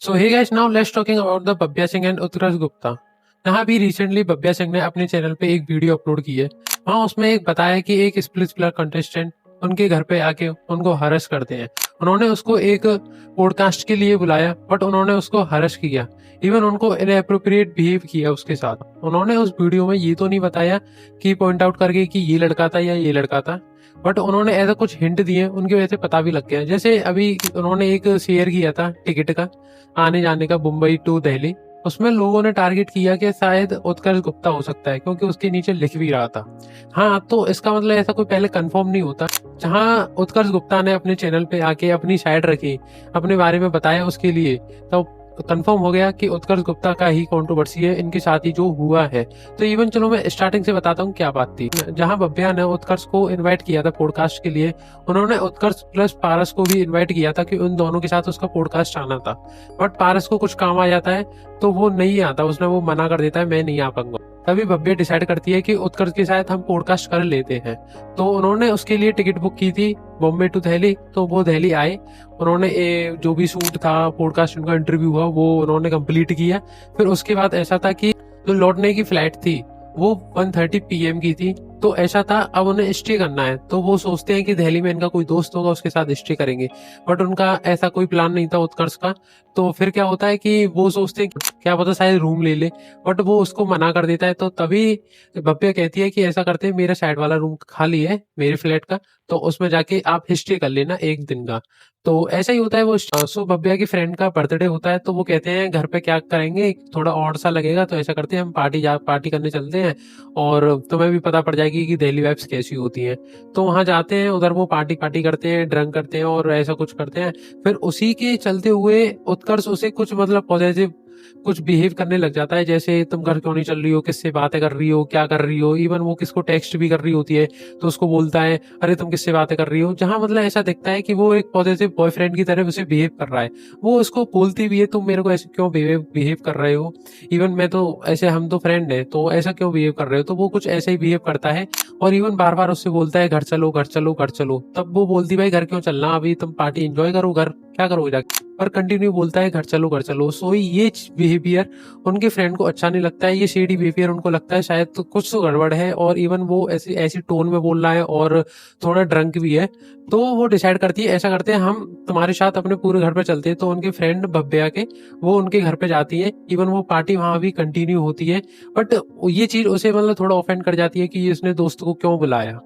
So hey guys, now let's talking about the Babbiya Singh and Utkarsh Gupta. यहाँ भी recently बब्बिया Singh ने अपने चैनल पे एक वीडियो अपलोड की है। वहाँ उसमें एक बताया कि एक स्प्लिट स्प्लर कंटेस्टेंट उनके घर पे आके उनको हरस करते हैं। उन्होंने उसको एक पॉडकास्ट के लिए बुलाया, बट उन्होंने उसको हरस किया, इवन उनको इनएप्रोप्रिएट बिहेव किया उसके साथ। उन्होंने उस वीडियो में ये तो नहीं बताया कि पॉइंट आउट करके कि ये लड़का था या ये लड़का था, बट उन्होंने ऐसा कुछ हिंट दिए, उनकी वजह से पता भी लग गया। जैसे अभी उन्होंने एक शेयर किया था टिकट का आने जाने का, मुंबई टू दिल्ली। उसमें लोगों ने टारगेट किया कि शायद उत्कर्ष गुप्ता हो सकता है, क्योंकि उसके नीचे लिख भी रहा था। हाँ, तो इसका मतलब ऐसा कोई पहले कंफर्म नहीं होता। जहाँ उत्कर्ष गुप्ता ने अपने चैनल पे आके अपनी साइड रखी, अपने बारे में बताया उसके लिए, तो कंफर्म हो गया कि उत्कर्ष गुप्ता का ही कंट्रोवर्सी है इनके साथ ही जो हुआ है। तो इवन चलो मैं स्टार्टिंग से बताता हूँ क्या बात थी। जहाँ बब्बिया ने उत्कर्ष को इनवाइट किया था पॉडकास्ट के लिए, उन्होंने उत्कर्ष प्लस पारस को भी इनवाइट किया था कि उन दोनों के साथ उसका पॉडकास्ट आना था। बट पारस को कुछ काम आ जाता है तो वो नहीं आता, उसने वो मना कर देता है, मैं नहीं आ पाऊंगा। तभी बब्बिया डिसाइड करती है कि उत्कर्ष के साथ हम पॉडकास्ट कर लेते हैं। तो उन्होंने उसके लिए टिकट बुक की थी बॉम्बे टू दिल्ली। तो वो दिल्ली आए, उन्होंने जो भी शूट था, पॉडकास्ट उनका इंटरव्यू हुआ, वो उन्होंने कंप्लीट किया। फिर उसके बाद ऐसा था कि जो लौटने की फ्लाइट थी वो 1:30 PM की थी। तो ऐसा था अब उन्हें स्टे करना है, तो वो सोचते हैं कि दिल्ली में इनका कोई दोस्त होगा, उसके साथ स्टे करेंगे। बट उनका ऐसा कोई प्लान नहीं था उत्कर्ष का। तो फिर क्या होता है कि वो सोचते हैं क्या पता शायद रूम ले ले, बट वो उसको मना कर देता है। तो तभी भव्या कहती है कि ऐसा करते हैं, मेरा साइड वाला रूम खाली है मेरे फ्लैट का, तो उसमें जाके आप हिस्ट्री कर लेना एक दिन का। तो ऐसा ही होता है। वो सो भव्या की फ्रेंड का बर्थडे होता है, तो वो कहते हैं घर पे क्या करेंगे, थोड़ा ऑड सा लगेगा, तो ऐसा करते हैं हम पार्टी करने चलते हैं, और तुम्हें भी पता पड़ जाएगी कि दिल्ली वाइब्स कैसी होती हैं। तो वहां जाते हैं, उधर वो पार्टी करते हैं, ड्रंक करते हैं और ऐसा कुछ करते हैं। फिर उसी के चलते हुए उत्कर्ष उसे कुछ मतलब पॉजिटिव कुछ बिहेव करने लग जाता है, जैसे तुम घर क्यों नहीं चल रही हो, किससे बातें कर रही हो, क्या कर रही हो। इवन वो किसको टेक्स्ट भी कर रही होती है तो उसको बोलता है अरे तुम किससे बातें कर रही हो। जहां मतलब ऐसा दिखता है कि वो एक पॉजिटिव बॉयफ्रेंड की तरह उसे बिहेव कर रहा है। वो उसको बोलती भी है तुम मेरे को ऐसे क्यों बिहेव कर रहे हो, इवन मैं तो ऐसे, हम तो फ्रेंड है, तो ऐसा क्यों बिहेव कर रहे हो। तो वो कुछ ऐसे ही बिहेव करता है, और इवन बार बार उससे बोलता है घर चलो घर चलो घर चलो। तब वो बोलती भाई घर क्यों चलना, अभी तुम पार्टी एंजॉय करो, घर क्या करोगे जाके। पर कंटिन्यू बोलता है घर चलो घर चलो। सो ये बिहेवियर उनके फ्रेंड को अच्छा नहीं लगता है। ये शेडी बिहेवियर उनको लगता है शायद तो कुछ तो गड़बड़ है, और इवन वो ऐसी ऐसी टोन में बोल रहा है और थोड़ा ड्रंक भी है। तो वो डिसाइड करती है ऐसा करते हैं हम तुम्हारे साथ अपने पूरे घर पे चलते हैं। तो उनके फ्रेंड भव्या के वो उनके घर पे जाती है, इवन वो पार्टी वहां भी कंटिन्यू होती है। बट ये चीज उसे मतलब थोड़ा ऑफेंड कर जाती है कि इसने दोस्त को क्यों बुलाया।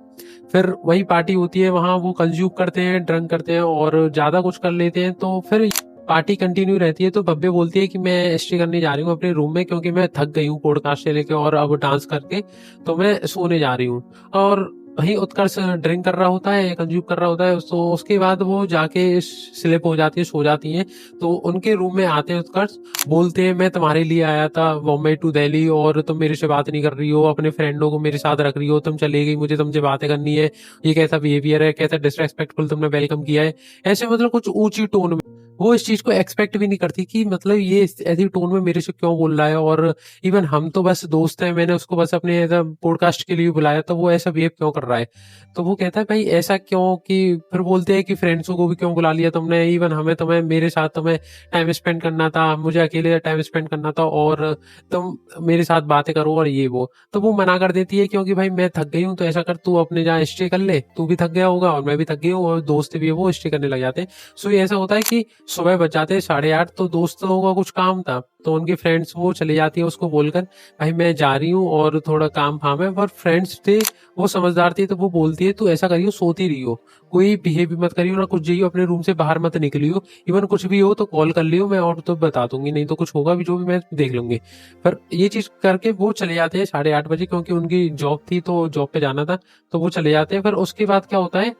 फिर वही पार्टी होती है, वहां वो कंज्यूम करते हैं, ड्रंक करते हैं और ज्यादा कुछ कर लेते हैं। तो फिर पार्टी कंटिन्यू रहती है। तो भव्य बोलती है कि मैं स्टे करने जा रही हूँ अपने रूम में, क्योंकि मैं थक गई हूँ पॉडकास्ट से लेके और अब डांस करके, तो मैं सोने जा रही हूँ। और वही उत्कर्ष ड्रिंक कर रहा होता है, कंज्यूम कर रहा होता है। तो उसके बाद वो जाके स्लिप हो जाती है, सो जाती है। तो उनके रूम में आते हैं उत्कर्ष, बोलते हैं मैं तुम्हारे लिए आया था बॉम्बे टू दिल्ली, और तुम मेरे से बात नहीं कर रही हो, अपने फ्रेंडों को मेरे साथ रख रही हो, तुम चले गई, मुझे तुमसे बातें करनी है, ये कैसा बिहेवियर है, कैसा डिसरेस्पेक्टफुल तुमने वेलकम किया है। ऐसे मतलब कुछ ऊंची टोन में वो इस चीज को एक्सपेक्ट भी नहीं करती कि मतलब ये ऐसी टोन में मेरे से क्यों बोल रहा है, और इवन हम तो बस दोस्त हैं, मैंने उसको बस अपने पॉडकास्ट के लिए बुलाया, तो वो ऐसा बिहेव क्यों कर रहा है। तो वो कहता है भाई ऐसा क्यों, कि फिर बोलते हैं कि फ्रेंड्सों को भी क्यों बुला लिया तुमने, इवन हमें तुम्हें मेरे साथ तुम्हें टाइम स्पेंड करना था, मुझे अकेले टाइम स्पेंड करना था, और तुम मेरे साथ बातें करो और ये वो। तो वो मना कर देती है क्योंकि भाई मैं थक गई हूँ, तो ऐसा कर तू अपने जहाँ स्टे कर ले, तू भी थक गया होगा और मैं भी थक गई हूँ, और दोस्त भी है वो स्टे करने लग जाते हैं। सो ये ऐसा होता है कि सुबह बच जाते 8:30। तो दोस्तों का कुछ काम था, तो उनके फ्रेंड्स वो चले जाती है उसको बोलकर भाई मैं जा रही हूँ और थोड़ा काम फाम है। पर फ्रेंड्स थे वो समझदार थी, तो वो बोलती है तू ऐसा करियो, सोती रही हो, कोई बिहेव भी मत करियो ना कुछ, जाइयो अपने रूम से बाहर मत निकलियो, इवन कुछ भी हो तो कॉल कर लियो, मैं और तो बता दूंगी, नहीं तो कुछ होगा भी जो भी मैं देख लूंगी। पर ये चीज करके वो चले जाते हैं 8:30 बजे, क्योंकि उनकी जॉब थी तो जॉब पे जाना था। तो वो चले जाते हैं। फिर उसके बाद क्या होता है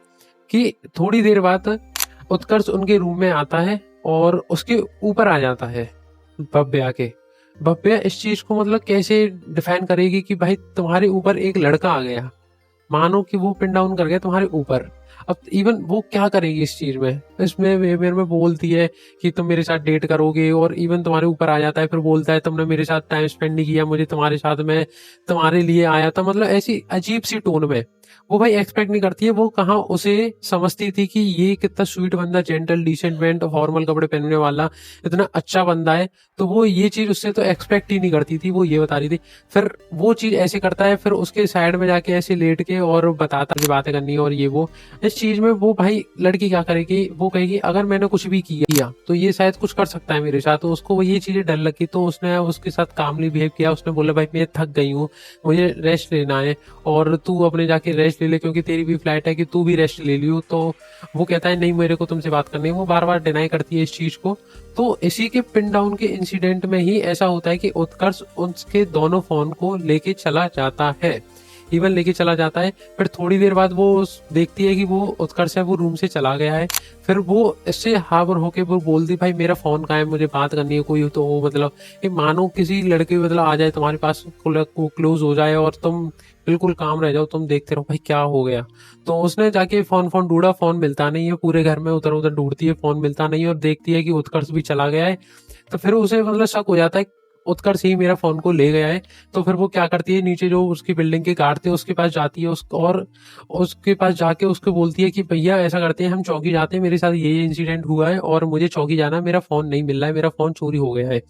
कि थोड़ी देर बाद उत्कर्ष उनके रूम में आता है और उसके ऊपर आ जाता है भव्या के। भव्या इस चीज को मतलब कैसे डिफाइन करेगी कि भाई तुम्हारे ऊपर एक लड़का आ गया, मानो कि वो पिन डाउन कर गया तुम्हारे ऊपर। अब इवन वो क्या करेगी इस चीज में, इसमें मेरे में बोलती है कि तुम मेरे साथ डेट करोगे, और इवन तुम्हारे ऊपर आ जाता है। फिर बोलता है तुमने मेरे साथ टाइम स्पेंड नहीं किया, मुझे तुम्हारे साथ, मैं तुम्हारे लिए आया था, मतलब ऐसी अजीब सी टोन में। वो भाई एक्सपेक्ट नहीं करती है। वो कहाँ उसे समझती थी कि ये कितना स्वीट बंदा, जेंटल, डिसेंट, फॉर्मल कपड़े पहनने वाला, इतना अच्छा बंदा है, तो वो ये चीज उससे तो एक्सपेक्ट ही नहीं करती थी। वो ये बता रही थी। फिर वो चीज ऐसे करता है, फिर उसके साइड में जाके ऐसे लेट के और बताता कि बातें करनी है और ये वो। इस चीज में वो भाई लड़की क्या करेगी, वो कहेगी अगर मैंने कुछ भी किया तो ये शायद कुछ कर सकता है मेरे साथ, तो उसको वो ये चीजें डर लगी। तो उसने उसके साथ कामली बिहेव किया। उसने बोला भाई मैं थक गई हूँ, मुझे रेस्ट लेना है और तू अपने जाके रेस्ट ले ले, क्योंकि तेरी भी फ्लाइट है कि तू भी रेस्ट ले लियो। तो वो कहता है नहीं, मेरे को तुमसे बात करनी है। वो बार बार डिनाई करती है इस चीज को। तो इसी के पिन डाउन के इंसिडेंट में ही ऐसा होता है कि उत्कर्ष उसके दोनों फोन को लेके चला जाता है, इवन लेके चला जाता है। फिर थोड़ी देर बाद वो देखती है कि वो उत्कर्ष है वो रूम से चला गया है। फिर वो इससे हावर होके वो बोलती भाई मेरा फोन कहाँ है, मुझे बात करनी है कोई। तो वो मतलब ये मानो किसी लड़के मतलब आ जाए तुम्हारे पास, क्लोज हो जाए और तुम बिल्कुल काम रह जाओ, तुम देखते रहो भाई क्या हो गया। तो उसने जाके फोन फोन ढूंढा, फोन मिलता नहीं है। पूरे घर में उधर उधर ढूंढती है, फोन मिलता नहीं है, और देखती है कि उत्कर्ष भी चला गया है। तो फिर उसे मतलब शक हो जाता है उत्कर्ष ही मेरा फोन को ले गया है। तो फिर वो क्या करती है, नीचे जो उसकी बिल्डिंग के गार्ड थे उसके पास जाती है और उसके पास जाके उसको बोलती है कि भैया ऐसा करते हैं, हम चौकी जाते हैं, मेरे साथ ये इंसिडेंट हुआ है और मुझे चौकी जाना है, मेरा फोन नहीं मिल रहा है, मेरा फोन चोरी हो गया है।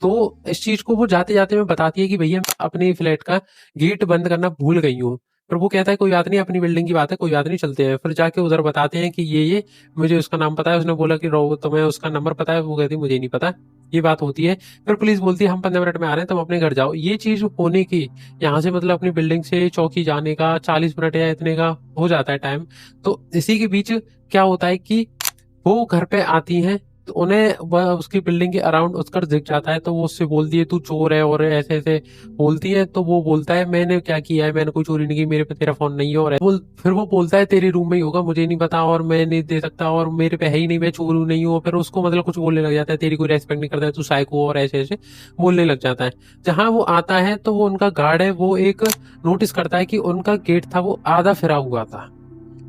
तो इस चीज को वो जाते जाते में बताती है कि भैया अपने फ्लैट का गेट बंद करना भूल गई हूँ। पर वो कहता है कोई बात नहीं, अपनी बिल्डिंग की बात है, कोई बात नहीं, चलते हैं। फिर जाके उधर बताते हैं कि ये मुझे उसका नाम पता है। उसने बोला कि रो तुम्हें उसका नंबर पता है, वो कहती मुझे नहीं पता। ये बात होती है। फिर पुलिस बोलती है हम 15 मिनट में आ रहे हैं, तुम अपने घर जाओ। ये चीज होने की यहाँ से मतलब अपनी बिल्डिंग से चौकी जाने का 40 मिनट या इतने का हो जाता है टाइम। तो इसी के बीच क्या होता है कि वो घर पे आती हैं, तो उन्हें वह उसकी बिल्डिंग के अराउंड उत्कर्ष दिख जाता है। तो वो उससे बोलती है तू चोर है और ऐसे ऐसे बोलती है। तो वो बोलता है मैंने क्या किया है, मैंने कोई चोरी नहीं की, मेरे पे तेरा फोन नहीं है। और फिर वो बोलता है तेरे रूम में ही होगा, मुझे नहीं पता और मैं नहीं दे सकता और मेरे पे है ही नहीं, मैं चोर हूँ नहीं हूँ। फिर उसको मतलब कुछ बोलने लग जाता है, तेरी कोई रेस्पेक्ट नहीं करता है, तू साइको, और ऐसे ऐसे बोलने लग जाता है। जहां वो आता है तो वो उनका गार्ड है, वो एक नोटिस करता है कि उनका गेट था वो आधा फिरा हुआ था,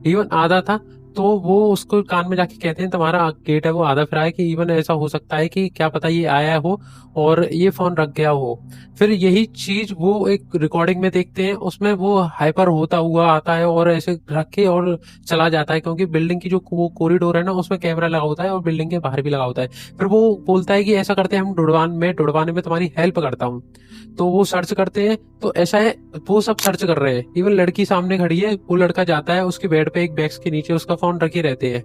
इवन आधा था। तो वो उसको कान में जाके कहते हैं तुम्हारा गेट है वो आधा फिरा है, कि इवन ऐसा हो सकता है कि क्या पता ये आया हो और ये फोन रख गया हो। फिर यही चीज वो एक रिकॉर्डिंग में देखते हैं, उसमें वो हाइपर होता हुआ आता है और ऐसे रख के और चला जाता है, क्योंकि बिल्डिंग की जो वो कॉरिडोर है ना उसमें कैमरा लगा होता है और बिल्डिंग के बाहर भी लगा होता है। फिर वो बोलता है कि ऐसा करते हैं हम ढूंढवाने में तुम्हारी हेल्प करता हूँ। तो वो सर्च करते हैं, तो ऐसा है वो सब सर्च कर रहे हैं, इवन लड़की सामने खड़ी है। वो लड़का जाता है उसके बेड पे, एक बैग्स के नीचे उसका फोन रखे रहते हैं,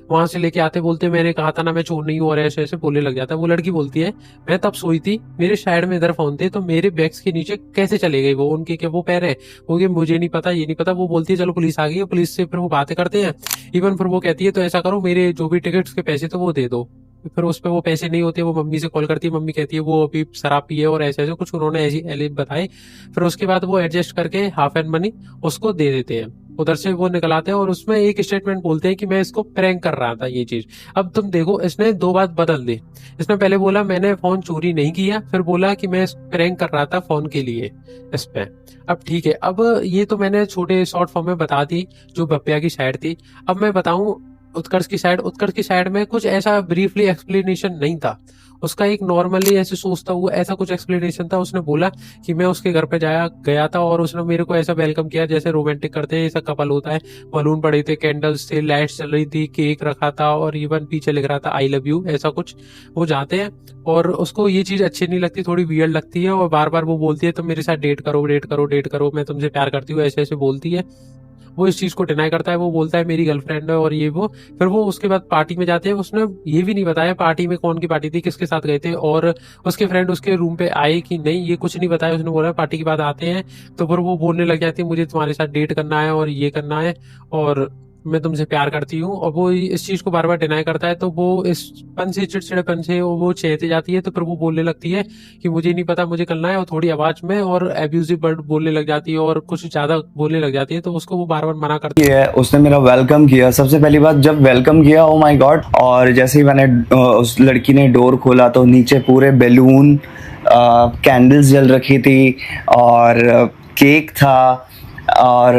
वहां से लेके आते, बोलते मैंने कहा था ना मैं चोर नहीं हूँ, और ऐसे ऐसे बोलने लग जाता है। वो लड़की बोलती है मैं तब सोई थी, मेरे साइड में इधर फोन थे, तो मेरे बैग्स के नीचे कैसे चले गए वो, उनके क्या वो पैर है, वो ये मुझे नहीं पता, ये नहीं पता। वो बोलती है चलो पुलिस आ गई है, पुलिस से फिर वो बातें करते हैं। इवन फिर वो कहती है तो ऐसा करो मेरे जो भी टिकट्स के पैसे तो वो दे दो। फिर उस पे वो पैसे नहीं होते, वो मम्मी से कॉल करती है, मम्मी कहती है वो अभी शराब पिए और ऐसे ऐसे कुछ उन्होंने ऐसी एलिब बताए। फिर उसके बाद वो एडजस्ट करके हाफ एंड मनी उसको दे देते हैं। उधर से वो निकल आते हैं और उसमें एक स्टेटमेंट बोलते हैं कि मैं इसको प्रैंक कर रहा था ये चीज। अब तुम देखो इसने दो बात बदल दी। इसने पहले बोला मैंने फोन चोरी नहीं किया, फिर बोला कि मैं प्रैंक कर रहा था फोन के लिए इस पे। अब ठीक है, अब ये तो मैंने छोटे शॉर्ट फॉर्म में बता दी जो बप्पिया की साइड थी। अब मैं बताऊं उत्कर्ष की साइड में कुछ ऐसा ब्रीफली एक्सप्लेनेशन नहीं था। उसका एक नॉर्मली ऐसे सोचता हुआ ऐसा कुछ एक्सप्लेनेशन था। उसने बोला कि मैं उसके घर पे गया था और उसने मेरे को ऐसा वेलकम किया जैसे रोमांटिक करते हैं, ऐसा कपल होता है। बलून पड़े थे, कैंडल्स थे, लाइट्स चल रही थी, केक रखा था और इवन पीछे लिख रहा था आई लव यू, ऐसा कुछ। वो जाते हैं और उसको ये चीज अच्छी नहीं लगती, थोड़ी वियर्ड लगती है, और बार बार वो बोलती है तुम मेरे साथ डेट करो, डेट करो, डेट करो, मैं तुमसे प्यार करती हूँ, ऐसे ऐसे बोलती है। वो इस चीज को डिनाई करता है, वो बोलता है मेरी गर्लफ्रेंड है और ये वो। फिर वो उसके बाद पार्टी में जाते हैं। उसने ये भी नहीं बताया पार्टी में कौन की पार्टी थी, किसके साथ गए थे, और उसके फ्रेंड उसके रूम पे आए कि नहीं, ये कुछ नहीं बताया। उसने बोला पार्टी के बाद आते हैं। तो फिर वो बोलने लग जाती है मुझे तुम्हारे साथ डेट करना है और ये करना है और मैं तुमसे प्यार करती हूँ, और वो इस चीज को बार बार डिनाई करता है। तो वो इस पन से चिड़चिड़ेपन से वो चहते जाती है। तो फिर वो बोलने लगती है कि मुझे नहीं पता, मुझे करना है, और थोड़ी आवाज में और एब्यूजिव वर्ड बोलने लग जाती है और कुछ ज्यादा बोलने लग जाती है। तो उसको वो बार बार मना करती है। उसने मेरा वेलकम किया, सबसे पहली बात जब वेलकम किया, ओ माय गॉड। और जैसे ही मैंने उस लड़की ने डोर खोला तो नीचे पूरे बैलून, कैंडल्स जल रखी थी और केक था और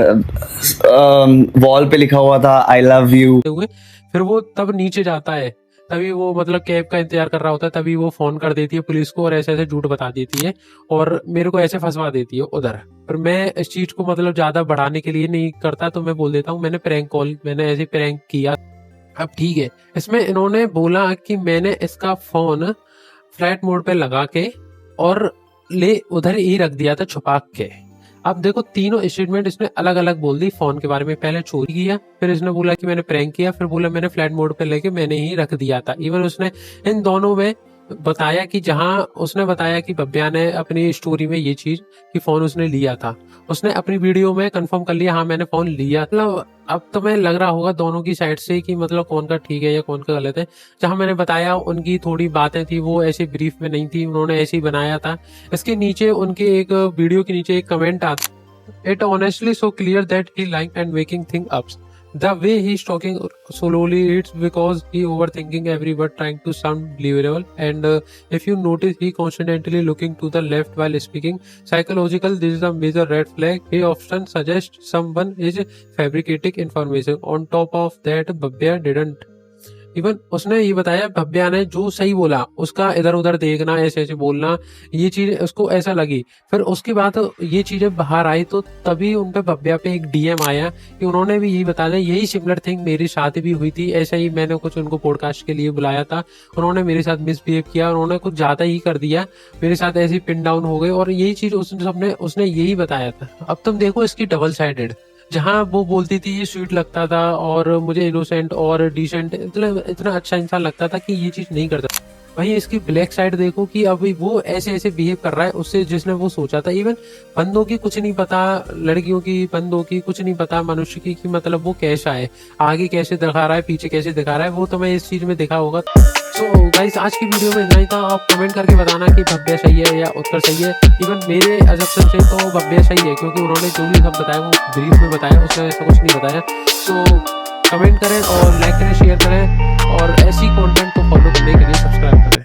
वॉल पे लिखा हुआ था आई लव यू। फिर वो तब नीचे जाता है तभी वो मतलब कैब का इंतजार कर रहा होता है, तभी वो फोन कर देती है पुलिस को और ऐसे ऐसे झूठ बता देती है और मेरे को ऐसे फंसवा देती है उधर। पर मैं इस चीज को मतलब ज्यादा बढ़ाने के लिए नहीं करता, तो मैं बोल देता हूँ मैंने प्रैंक कॉल, मैंने ऐसे प्रैंक किया। अब ठीक है, इसमें इन्होंने बोला कि मैंने इसका फोन फ्लाइट मोड पे लगा के और ले उधर ही रख दिया था छुपा के। अब देखो तीनों स्टेटमेंट इसने अलग अलग बोल दी फोन के बारे में। पहले चोरी किया, फिर इसने बोला कि मैंने प्रैंक किया, फिर बोला मैंने फ्लाइट मोड पे लेके मैंने ही रख दिया था। इवन उसने इन दोनों में बताया कि जहां उसने बताया कि बब्बिया ने अपनी स्टोरी में ये चीज कि फोन उसने लिया था, उसने अपनी वीडियो में कंफर्म कर लिया हाँ मैंने फोन लिया। मतलब अब तुम्हें लग रहा होगा दोनों की साइड से कि मतलब कौन का ठीक है या कौन का गलत है। जहां मैंने बताया उनकी थोड़ी बातें थी वो ऐसे ब्रीफ में नहीं थी, उन्होंने ऐसे ही बनाया था। इसके नीचे उनके एक वीडियो के नीचे एक कमेंट आता, it honestly so clear that he like and making thing ups the way he's talking slowly, it's because he overthinking every word trying to sound believable. And if you notice, he constantly looking to the left while speaking. Psychological, this is a major red flag. He often suggests someone is fabricating information. On top of that, Babbia didn't even उसने ये बताया भव्या ने जो सही बोला उसका इधर उधर देखना, ऐसे ऐसे बोलना, ये चीज उसको ऐसा लगी। फिर उसके बाद ये चीजें बाहर आई तो तभी उन पे भव्या पे एक डीएम आया कि उन्होंने भी यही बताया, यही सिमिलर थिंग मेरी साथ भी हुई थी, ऐसा ही मैंने कुछ उनको पॉडकास्ट के लिए बुलाया था, उन्होंने मेरे साथ मिसबिहेव किया, उन्होंने कुछ ज्यादा ही कर दिया, मेरे साथ ऐसी पिन डाउन हो गई और यही चीज उसने यही बताया था। अब तुम देखो इसकी डबल साइडेड, जहाँ वो बोलती थी ये स्वीट लगता था और मुझे इनोसेंट और डिसेंट इतना अच्छा इंसान लगता था कि ये चीज नहीं करता। वहीं इसकी ब्लैक साइड देखो कि अभी वो ऐसे ऐसे बिहेव कर रहा है उससे जिसने वो सोचा था। इवन बंदों की कुछ नहीं पता, लड़कियों की बंदों की कुछ नहीं पता, मनुष्य की कि मतलब वो कैसा है, आगे कैसे दिखा रहा है पीछे कैसे दिखा रहा है, वो तुम्हें इस चीज में दिखा होगा। सो गाइस आज की वीडियो में इतना ही था। आप कमेंट करके बताना कि भव्या सही है या उत्तर सही है। इवन मेरे अजप्शन से तो भव्या सही है क्योंकि उन्होंने जो भी सब बताया वो ब्रीफ में बताया, उसने ऐसा कुछ नहीं बताया। सो कमेंट करें और लाइक करें, शेयर करें और ऐसी कंटेंट को फॉलो करने के लिए सब्सक्राइब करें।